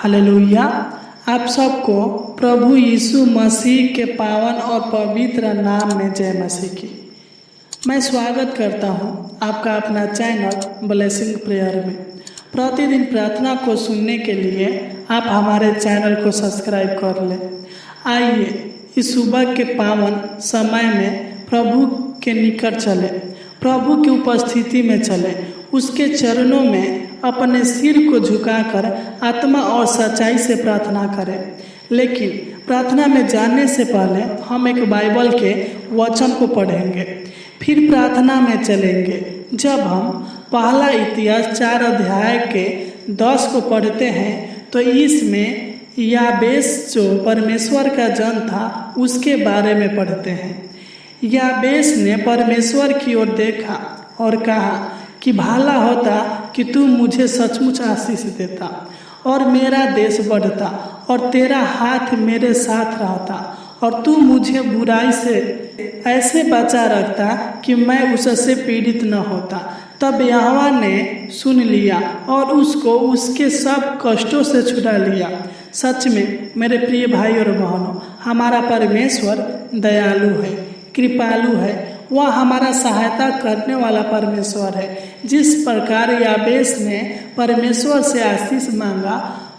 Hallelujah. आप सबको प्रभु यीशु मसीह के पावन और पवित्र नाम में जय मसीह की। मैं स्वागत करता हूं आपका अपना चैनल ब्लेसिंग प्रेयर में। प्रतिदिन प्रार्थना को सुनने के लिए आप हमारे चैनल को सब्सक्राइब कर लें। आइए इस सुबह के पावन समय में प्रभु के निकट चले, प्रभु की उपस्थिति में चले, उसके चरणों में अपने सिर को झुकाकर आत्मा और सच्चाई से प्रार्थना करें। लेकिन प्रार्थना में जाने से पहले हम एक बाइबल के वचन को पढ़ेंगे, फिर प्रार्थना में चलेंगे। जब हम पहला इतिहास 4 अध्याय के 10 को पढ़ते हैं तो इसमें याबेस जो परमेश्वर का जन था उसके बारे में पढ़ते हैं। याबेस ने परमेश्वर की ओर देखा और कहा कि भला होता कि तू मुझे सचमुच आशीष देता और मेरा देश बढ़ता और तेरा हाथ मेरे साथ रहता और तू मुझे बुराई से ऐसे बचा रखता कि मैं उससे पीड़ित न होता। तब यहोवा ने सुन लिया और उसको उसके सब कष्टों से छुड़ा लिया। सच में मेरे प्रिय भाई और बहनों, हमारा परमेश्वर दयालु है, कृपालु है। वह हमारा सहायता करने वाला परमेश्वर है। जिस प्रकार याबेस ने परमेश्वर से आशीष मांगा,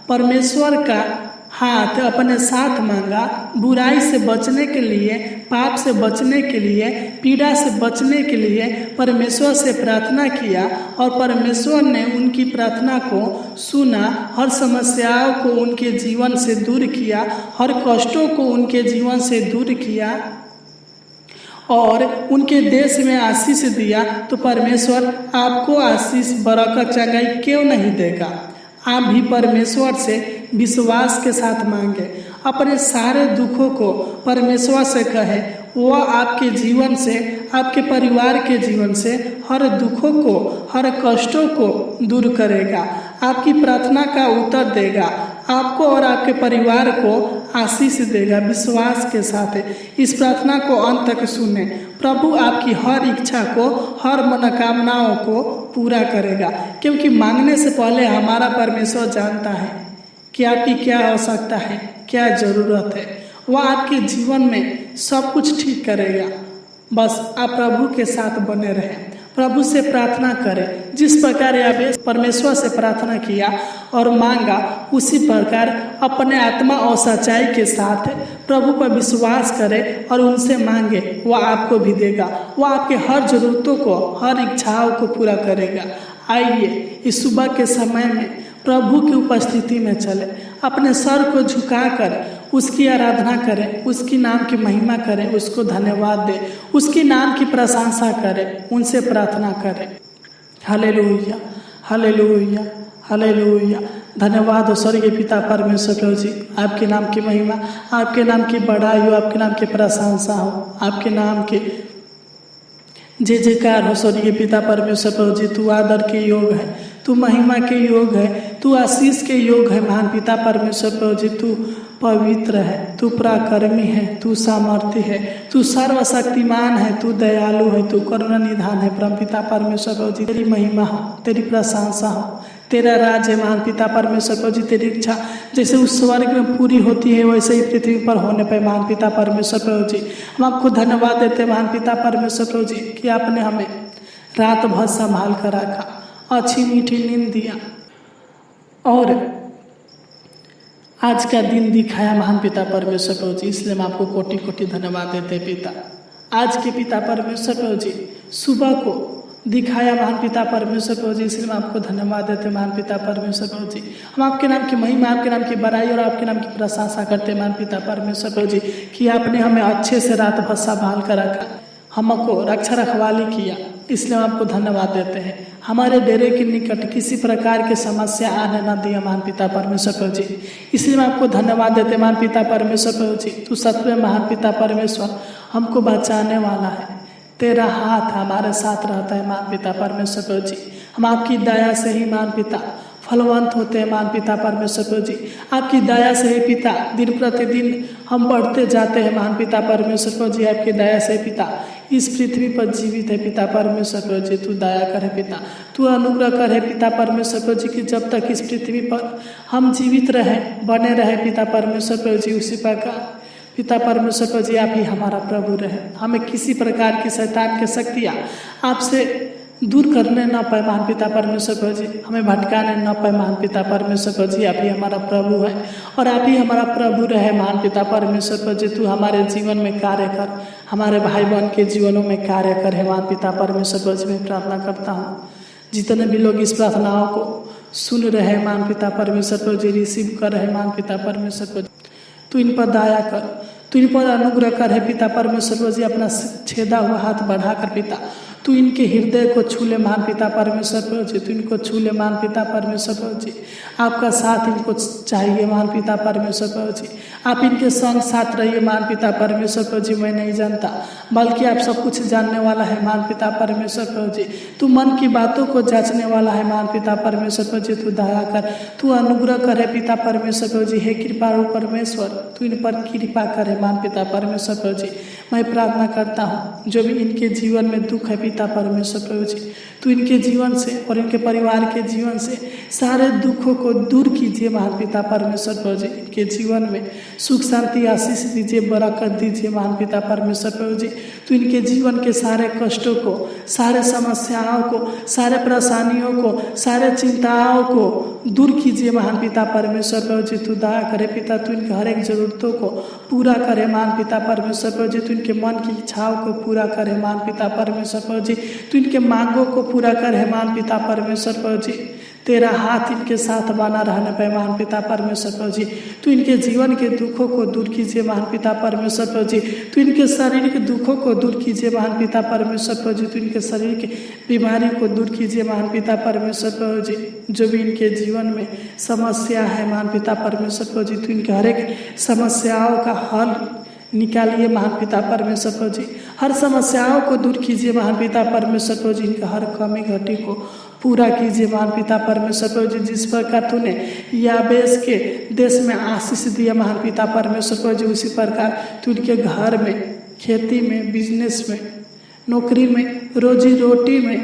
परमेश्वर का हाथ अपने साथ मांगा, बुराई से बचने के लिए, पाप से बचने के लिए, पीड़ा से बचने के लिए परमेश्वर से प्रार्थना किया और परमेश्वर ने उनकी प्रार्थना को सुना, हर समस्याओं को उनके जीवन से दूर किया, हर कष्टों को उनके जीवन से दूर किया और उनके देश में आशीष दिया। तो परमेश्वर आपको आशीष, बरकत, चंगाई क्यों नहीं देगा? आप भी परमेश्वर से विश्वास के साथ मांगे, अपने सारे दुखों को परमेश्वर से कहे। वह आपके जीवन से, आपके परिवार के जीवन से हर दुखों को, हर कष्टों को दूर करेगा, आपकी प्रार्थना का उत्तर देगा, आपको और आपके परिवार को आशीष देगा। विश्वास के साथ इस प्रार्थना को अंत तक सुने। प्रभु आपकी हर इच्छा को, हर मनोकामनाओं को पूरा करेगा, क्योंकि मांगने से पहले हमारा परमेश्वर जानता है कि आपकी क्या आवश्यकता है, क्या जरूरत है। वह आपके जीवन में सब कुछ ठीक करेगा। बस आप प्रभु के साथ बने रहें, प्रभु से प्रार्थना करें। जिस प्रकार याबेस परमेश्वर से प्रार्थना किया और मांगा, उसी प्रकार अपने आत्मा और सच्चाई के साथ प्रभु पर विश्वास करें और उनसे मांगे। वह आपको भी देगा, वह आपके हर जरूरतों को, हर इच्छाओं को पूरा करेगा। आइए इस सुबह के समय में प्रभु की उपस्थिति में चले, अपने सर को झुकाकर उसकी आराधना करें, उसकी नाम की महिमा करें, उसको धन्यवाद दें, उसकी नाम की प्रशंसा करें, उनसे प्रार्थना करें। Hallelujah, hallelujah, hallelujah. धन्यवाद हो स्वर्गीय पिता परमेश्वर प्रभु जी, आपके नाम की महिमा, आपके नाम की बड़ाई हो, आपके नाम की प्रशंसा हो, आपके नाम के जय जयकार हो स्वर्गीय पिता परमेश्वर प्रभु जी। तू आदर के योग है, तू महिमा के योग है, तू आशीष के योग है। महान पिता परमेश्वर प्रभु जी, तू पवित्र है, तू पराक्रमी है, तू सामर्थ्य है, तू सर्वशक्तिमान है, तू दयालु है, तू करुणा निधान है। परम पिता परमेश्वर प्रभु जी, तेरी महिमा हो, तेरी प्रशंसा हो, तेरा राज है। महान पिता परमेश्वर प्रभु जी, तेरी इच्छा जैसे उस स्वर्ग में पूरी होती है वैसे ही पृथ्वी पर होने पर। महान पिता परमेश्वर प्रभु जी, हम आपको धन्यवाद देते हैं महान पिता परमेश्वर प्रभु जी कि आपने हमें रात भर संभाल कर रखा, अच्छी मीठी नींद दिया और आज का दिन दिखाया महान पिता परमेश्वर प्रभु जी। इसलिए हम आपको कोटि कोटि धन्यवाद देते हैं पिता। आज के पिता परमेश्वर प्रभु जी सुबह को दिखाया महान पिता परमेश्वर प्रभु जी, इसलिए हम आपको धन्यवाद देते हैं महान पिता परमेश्वर प्रभु जी। हम आपके नाम की महिमा, आपके नाम की बड़ाई और आपके नाम की प्रशंसा करते हैं महान पिता परमेश्वर प्रभु जी कि आपने हमें अच्छे से रात भर संभाल कर रखा, हमको रक्षा रखवाली किया। इसलिए हम आपको धन्यवाद देते हैं। हमारे डेरे के निकट किसी प्रकार की समस्या आने न दिया महान पिता परमेश्वर प्रभु जी, इसलिए हम आपको धन्यवाद देते हैं महान पिता परमेश्वर प्रभु जी। तू सत्य महान पिता परमेश्वर हमको बचाने वाला है, तेरा हाथ हमारे साथ रहता है महान पिता परमेश्वर प्रभु जी। हम आपकी दया से ही महान पिता फलवंत होते हैं महान पिता परमेश्वर प्रभु जी। आपकी दया से हे पिता दिन प्रतिदिन हम बढ़ते जाते हैं महान पिता परमेश्वर प्रभु जी। आपकी दया से पिता इस पृथ्वी पर जीवित है पिता परमेश्वर प्रभु जी। तू दया कर है पिता, तू अनुग्रह कर है पिता परमेश्वर प्रभु जी कि जब तक इस पृथ्वी पर हम जीवित रहे बने रहे पिता परमेश्वर प्रभु जी, उसी प्रकार पिता परमेश्वर प्रभु जी आप ही हमारा प्रभु रहे। हमें किसी प्रकार की शैतान की शक्तियाँ आपसे दूर करने न पाए महान पिता परमेश्वर प्रभु जी, हमें भटकाने न पाए महान पिता परमेश्वर प्रभु जी। आप ही हमारा प्रभु है और आप ही हमारा प्रभु रहे महान पिता परमेश्वर प्रभु जी। तू हमारे जीवन में कार्य कर, हमारे भाई बहन के जीवनों में कार्य कर है महान पिता परमेश्वर प्रभु जी। मैं प्रार्थना करता हूँ जितने भी लोग इस प्रार्थनाओं को सुन रहे हैं महान पिता परमेश्वर प्रभु जी, रिसीव कर रहे महान पिता परमेश्वर प्रभु जी, तू इन पर दया कर, तू इन पर अनुग्रह कर है पिता परमेश्वर प्रभु जी। अपना छेदा हुआ हाथ बढ़ाकर पिता तू इनके हृदय को छू ले महान पिता परमेश्वर प्रभु जी। तू इनको छू ले महान पिता परमेश्वर प्रभु जी। आपका साथ इनको चाहिए महान पिता परमेश्वर प्रभु जी। आप इनके संग साथ रहिए महान पिता परमेश्वर प्रभु जी। मैं नहीं जानता बल्कि आप सब कुछ जानने वाला है महान पिता परमेश्वर प्रभु जी। तू मन की बातों को जांचने वाला है महान पिता परमेश्वर प्रभु जी। तू दया कर, तू अनुग्रह करे पिता परमेश्वर प्रभु जी। हे कृपालु परमेश्वर तू इन पर कृपा करे महान पिता परमेश्वर प्रभु जी। मैं प्रार्थना करता हूँ जो भी इनके जीवन में दुख है पिता परमेश्वर प्रभु जी, तू इनके जीवन से और इनके परिवार के जीवन से सारे दुखों को दूर कीजिए महान पिता परमेश्वर प्रभु जी। इनके जीवन में सुख शांति आशीष दीजिए, बरकत दीजिए महान पिता परमेश्वर प्रभु जी। तू इनके जीवन के सारे कष्टों को, सारे समस्याओं को, सारे परेशानियों को, सारे चिंताओं को दूर कीजिए महान पिता परमेश्वर प्रभु जी। तू दया करे पिता, तू इनके हर एक जरूरतों को पूरा करे महान पिता परमेश्वर प्रभु जी। तू इनके मन की इच्छाओं को पूरा करे महान पिता परमेश्वर प्रभु जी। तू इनके मांगों को पूरा करे महान पिता परमेश्वर प्रभु जी। तेरा हाथ इनके साथ बना रहने पे महान पिता परमेश्वर प्रभु जी। तू इनके जीवन के दुखों को दूर कीजिए महान पिता परमेश्वर प्रभु जी। तू इनके शरीर के दुखों को दूर कीजिए महान पिता परमेश्वर प्रभु जी। तू इनके शरीर के बीमारी को दूर कीजिए महान पिता परमेश्वर प्रभु जी। जो भी इनके जीवन में समस्या है महान पिता परमेश्वर प्रभु जी, तू इनके हर एक समस्याओं का हल निकालिए महान पिता परमेश्वर प्रभु जी। हर समस्याओं को दूर कीजिए महान पिता परमेश्वर प्रभु जी। इनका हर कमी घटी को पूरा कीजिए महान पिता परमेश्वर प्रभु जी। जिस प्रकार तूने याबेस के देश में आशीष दिया महान पिता परमेश्वर प्रभु जी, उसी प्रकार तू इनके घर में, खेती में, बिजनेस में, नौकरी में, रोजी रोटी में,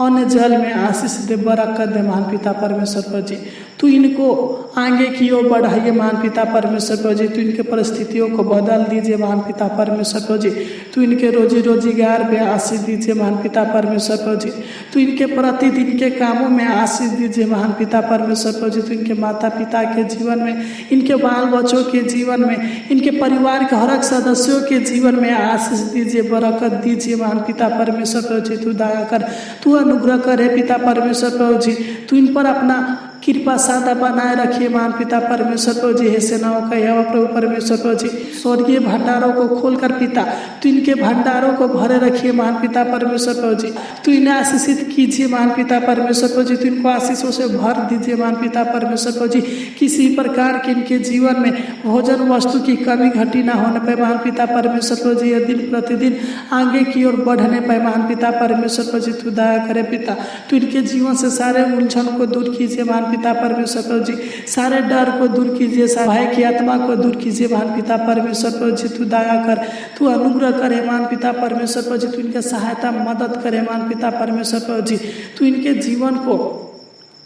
अन्न जल में आशीष दे, बरकत दे महान पिता परमेश्वर प्रभु जी। तू इनको आगे की ओर बढ़ाइए महान पिता परमेश्वर प्रभु जी। तू इनके परिस्थितियों को बदल दीजिए महान पिता परमेश्वर प्रभु जी। तू इनके रोजगार में आशीष दीजिए महान पिता परमेश्वर प्रभु जी। तू इनके प्रतिदिन के कामों में आशीष दीजिए महान पिता परमेश्वर प्रभु जी। तू इनके माता पिता के जीवन में, इनके बाल बच्चों के जीवन में, इनके परिवार के हर एक सदस्यों के जीवन में आशीष दीजिए, बरकत दीजिए महान पिता परमेश्वर प्रभु जी। तू दया कर, तू अनुग्रह करे पिता परमेश्वर प्रभु जी। तू इन पर अपना कृपा सादा बनाए रखिए महान पिता परमेश्वर प्रभु जी। हे सेनाओं का यहोवा प्रभु परमेश्वर प्रभु जी, स्वर्गीय भंडारों को खोलकर पिता तू इनके भंडारों को भरे रखिए महान पिता परमेश्वर प्रभु जी। तू इन्हें आशीषित कीजिए महान पिता परमेश्वर प्रभु जी। तू इनको आशीषों से भर दीजिए महान पिता परमेश्वर प्रभु जी। किसी प्रकार के इनके जीवन में भोजन वस्तु की कमी घटी ना होने पाए महान पिता परमेश्वर प्रभु जी। दिन प्रतिदिन आगे की ओर बढ़ने पाए महान पिता परमेश्वर प्रभु जी। तू दया करे पिता, तू इनके जीवन से सारे उलझन को दूर कीजिए महान पिता परमेश्वर प्रभु जी। सारे डर को दूर कीजिए, भय की आत्मा को दूर कीजिए महान पिता परमेश्वर प्रभु जी। तू दया कर, तू अनुग्रह करे महान पिता परमेश्वर प्रभु जी। तू इनके सहायता मदद करे महान पिता परमेश्वर प्रभु जी। तू इनके जीवन को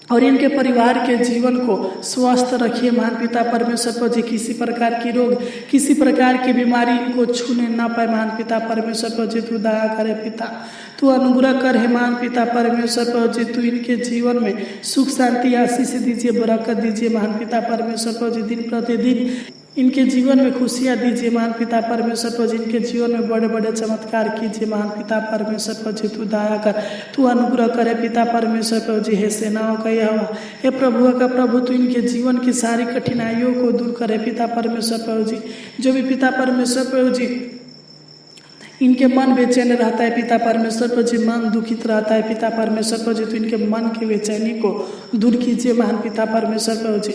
और इनके परिवार के जीवन को स्वस्थ रखिए महान पिता परमेश्वर प्रभु जी। किसी प्रकार की रोग, किसी प्रकार की बीमारी इनको छूने ना पाए महान पिता परमेश्वर प्रभु जी। तू दया करे पिता, तू अनुग्रह कर हे महान पिता परमेश्वर प्रभु जी। तू इनके जीवन में सुख शांति आशीष दीजिए, बरकत दीजिए महान पिता परमेश्वर प्रभु जी। दिन प्रतिदिन इनके जीवन में खुशियाँ दीजिए महान पिता परमेश्वर प्रभु जी। इनके जीवन में बड़े बड़े चमत्कार कीजिए महान पिता परमेश्वर प्रभु जी। तू दया कर, तू अनुग्रह करे पिता परमेश्वर प्रभु जी। हे सेनाओं का यहोवा, हे प्रभु का प्रभु, तू इनके जीवन की सारी कठिनाइयों को दूर करे पिता परमेश्वर प्रभु जी। जो भी पिता परमेश्वर प्रभु जी इनके मन बेचैन रहता है पिता परमेश्वर प्रभु जी, मन दुखित रहता है पिता परमेश्वर प्रभु जी, तो इनके मन की बेचैनी को दूर कीजिए महान पिता परमेश्वर प्रभु जी।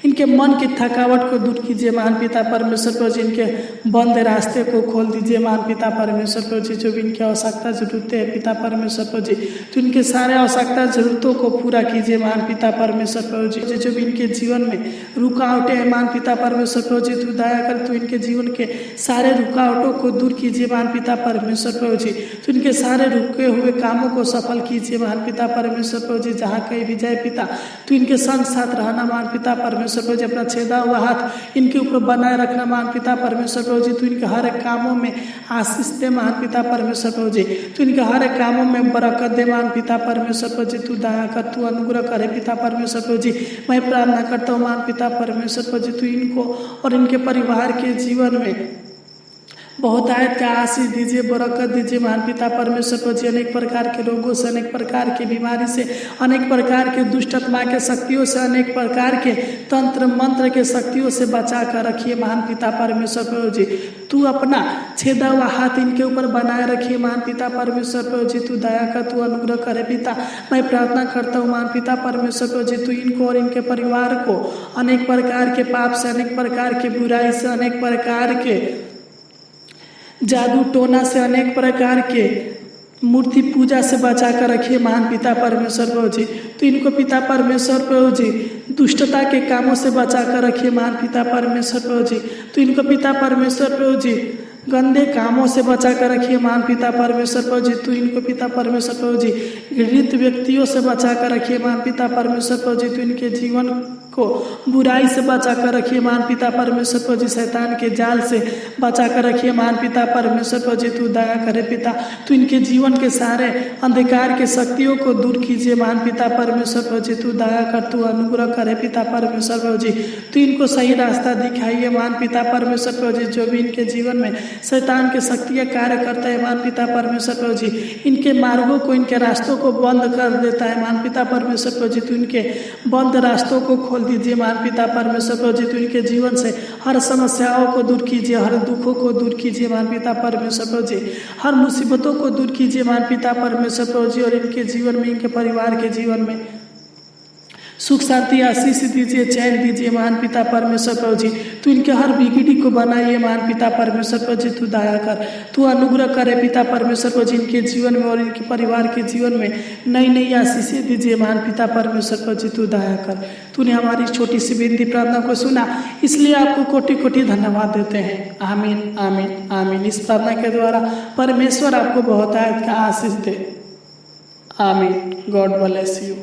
इनके मन की थकावट को दूर कीजिए महान पिता परमेश्वर प्रभु जी। इनके बंद रास्ते को खोल दीजिए महान पिता परमेश्वर प्रभु जी। जो भी इनकी आवश्यकता जरूरतें है पिता परमेश्वर प्रभु जी, तो इनके सारे आवश्यकता जरूरतों को पूरा कीजिए महान पिता परमेश्वर प्रभु जी। जो भी इनके जीवन में रुकावटें हैं महान पिता परमेश्वर प्रभु जी, तो दया कर तो इनके जीवन के सारे रुकावटों को दूर कीजिए महान पिता परमेश्वर प्रभु जी। तो इनके सारे रुके हुए कामों को सफल कीजिए महान पिता परमेश्वर प्रभु जी। जहाँ कहीं भी जाए पिता, तो इनके संग साथ रहना महान पिता परमेश्वर प्रभु जी। अपना छेदा हुआ हाथ इनके ऊपर बनाए रखना महान पिता परमेश्वर प्रभु जी। तो इनके हर एक कामों में आशीष दे महान पिता परमेश्वर प्रभु जी। तो इनके हर एक कामों में बरकत दे महान पिता परमेश्वर प्रभु जी। तू दया कर, तू अनुग्रह करे पिता परमेश्वर प्रभु जी। मैं प्रार्थना करता हूँ महान पिता परमेश्वर प्रभु जी, तू इनको और इनके परिवार के जीवन में बहुत आयत का आशीष दीजिए, बरकत दीजिए महान पिता परमेश्वर प्रभु जी। अनेक प्रकार के रोगों से, अनेक प्रकार की बीमारी से, अनेक प्रकार के दुष्ट आत्मा के शक्तियों से, अनेक प्रकार के तंत्र मंत्र के शक्तियों से बचा कर रखिए महान पिता परमेश्वर प्रभु जी। तू अपना छेदा हुआ हाथ इनके ऊपर बनाए रखिए महान पिता परमेश्वर प्रभु जी। तू दया कर, तू अनुग्रह करे पिता। मैं प्रार्थना करता हूँ महान पिता परमेश्वर प्रभु जी, तू इनको और इनके परिवार को अनेक प्रकार के पाप से, अनेक प्रकार के बुराई से, अनेक प्रकार के जादू टोना से, अनेक प्रकार के मूर्ति पूजा से बचा कर रखिए महान पिता परमेश्वर प्रभु जी। तो इनको पिता परमेश्वर प्रभु जी दुष्टता के कामों से बचा कर रखिए महान पिता परमेश्वर प्रभु जी। तो इनको पिता परमेश्वर प्रभु जी गंदे कामों से बचा कर रखिए महान पिता परमेश्वर प्रभु जी। तो इनको पिता परमेश्वर प्रभु जी घृणित व्यक्तियों से बचा कर रखिए महान पिता परमेश्वर प्रभु जी। तो इनके जीवन को बुराई से बचा कर रखिए महान पिता परमेश्वर प्रभु जी। शैतान के जाल से बचा कर रखिए महान पिता परमेश्वर प्रभु जी। तू दया करे पिता, तो इनके जीवन के सारे अंधकार के शक्तियों को दूर कीजिए महान पिता परमेश्वर प्रभु जी। तू दया कर, तू अनुग्रह करे पिता परमेश्वर प्रभु जी। तो इनको सही रास्ता दिखाइए महान पिता परमेश्वर प्रभु जी। जो भी इनके जीवन में शैतान के शक्तियाँ कार्य करता है महान पिता परमेश्वर प्रभु जी, इनके मार्गों को, इनके रास्तों को बंद कर देता है महान पिता परमेश्वर प्रभु जी। तो इनके बंद रास्तों को खोल दीजिए महान पिता परमेश्वर प्रभु जी। तो इनके जीवन से हर समस्याओं को दूर कीजिए, हर दुखों को दूर कीजिए महान पिता परमेश्वर प्रभु जी। हर मुसीबतों को दूर कीजिए महान पिता परमेश्वर प्रभु जी। और इनके जीवन में, इनके परिवार के जीवन में सुख शांति आशीष दीजिए, चैन दीजिए महान पिता परमेश्वर प्रभु जी। तू इनके हर बिगड़ी को बनाइए महान पिता परमेश्वर प्रभु जी। तू दया कर, तू अनुग्रह करे पिता परमेश्वर प्रभु जी। इनके जीवन में और इनके परिवार के जीवन में नई नई आशीषें दीजिए महान पिता परमेश्वर प्रभु जी। तू दया कर, तूने हमारी छोटी सी विनती प्रार्थना को सुना, इसलिए आपको कोटि कोटि धन्यवाद देते हैं। आमीन आमीन आमीन। इस प्रार्थना के द्वारा परमेश्वर आपको बहुत आयत का आशीष दे। आमीन। God bless you.